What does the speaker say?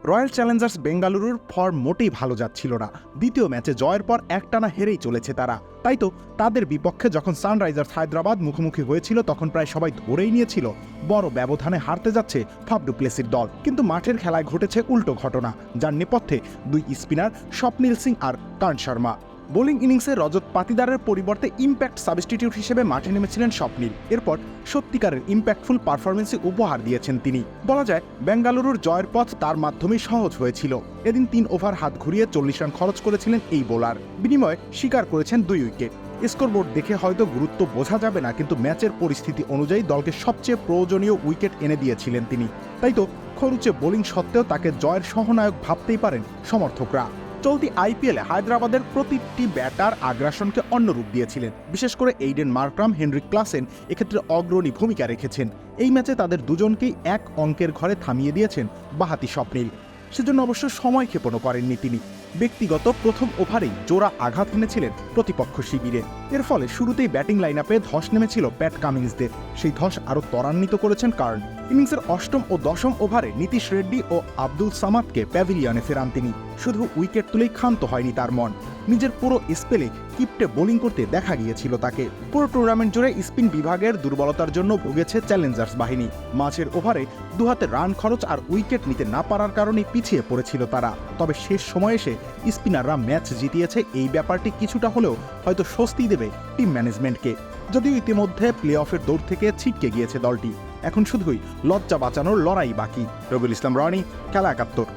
Royal Challengers বেঙ্গালুরুর form মোটেই ভালো যাচ্ছিল না। দ্বিতীয় ম্যাচে জয়ের পর একটানা হেরেই চলেছে তারা। তাই তো তাদের বিপক্ষে যখন সানরাইজার্স হায়দ্রাবাদ মুখোমুখি হয়েছিল তখন প্রায় সবাই ধরেই নিয়েছিল বড় ব্যবধানে হারতে যাচ্ছে ফাফ ডু প্লেসির দল। কিন্তু মাঠের খেলায় ঘটেছে উল্টো ঘটনা, যার নেপথ্যে দুই স্পিনার স্বপ্নিল সিং আর কার্ণ শর্মা। বোলিং ইনিংসে রজত পাতিদারের পরিবর্তে ইম্প্যাক্ট সাবস্টিটিউট হিসেবে মাঠে নেমেছিলেন স্বপ্নিল। এরপর সত্যিকারের ইম্প্যাক্টফুল পারফরমেন্সই উপহার দিয়েছেন তিনি। বলা যায় বেঙ্গালুরুর জয়ের পথ তার মাধ্যমেই সহজ হয়েছিল। এদিন 3 ওভার হাত ঘুরিয়ে 40 রান খরচ করেছিলেন এই বোলার। বিনিময়ে স্বীকার করেছেন 2 উইকেট। স্কোরবোর্ড দেখে হয়তো গুরুত্ব বোঝা যাবে না, কিন্তু ম্যাচের পরিস্থিতি অনুযায়ী দলকে সবচেয়ে প্রয়োজনীয় উইকেট এনে দিয়েছিলেন তিনি। তাই তো খরুচে বোলিং সত্ত্বেও তাকে জয়ের সহনায়ক ভাবতেই পারেন সমর্থকরা। চলতি আইপিএলে হায়দ্রাবাদের প্রতিটি ব্যাটার আগ্রাসনকে অন্য রূপ দিয়েছিলেন। বিশেষ করে এইডেন মার্করাম, হেনরিক ক্লাসেন এক্ষেত্রে অগ্রণী ভূমিকা রেখেছেন। এই ম্যাচে তাদের দুজনকেই এক অঙ্কের ঘরে থামিয়ে দিয়েছেন বাঁহাতি স্বপ্নিল। সেজন্য অবশ্য সময় ক্ষেপণও করেননি তিনি। ব্যক্তিগত প্রথম ওভারেই জোড়া আঘাত এনেছিলেন প্রতিপক্ষ শিবিরে। এর ফলে শুরুতেই ব্যাটিং লাইন আপে ধস নেমেছিল প্যাট কামিন্সদের। সেই ধস আরও ত্বরান্বিত করেছেন কার্ণ। ইনিংসের 8ম ও 10ম ওভারে নীতিশ রেড্ডি ও আব্দুল সামাদকে প্যাভিলিয়নে ফেরান তিনি। শুধু উইকেট তুলেই ক্ষান্ত হয়নি তার মন। নিজের পুরো স্পেলে কিপ্টে বোলিং করতে দেখা গিয়েছিল তাকে। পুরো টুর্নামেন্ট জুড়ে স্পিন বিভাগের দুর্বলতার জন্য ভুগেছে চ্যালেঞ্জার্স বাহিনী। মাঝের ওভারে দুহাতে রান খরচ আর উইকেট নিতে না পারার কারণে পিছিয়ে পড়েছিল তারা। তবে শেষ সময়ে এসে স্পিনাররা ম্যাচ জিতিয়েছে, এই ব্যাপারটি কিছুটা হলেও হয়তো স্বস্তি দেবে টিম ম্যানেজমেন্টকে। যদিও ইতিমধ্যে প্লে অফের দৌড় থেকে ছিটকে গিয়েছে দলটি। এখন শুধুই লজ্জা বাঁচানোর লড়াই বাকি। রবিউল ইসলাম রনি, খেলা ৭১।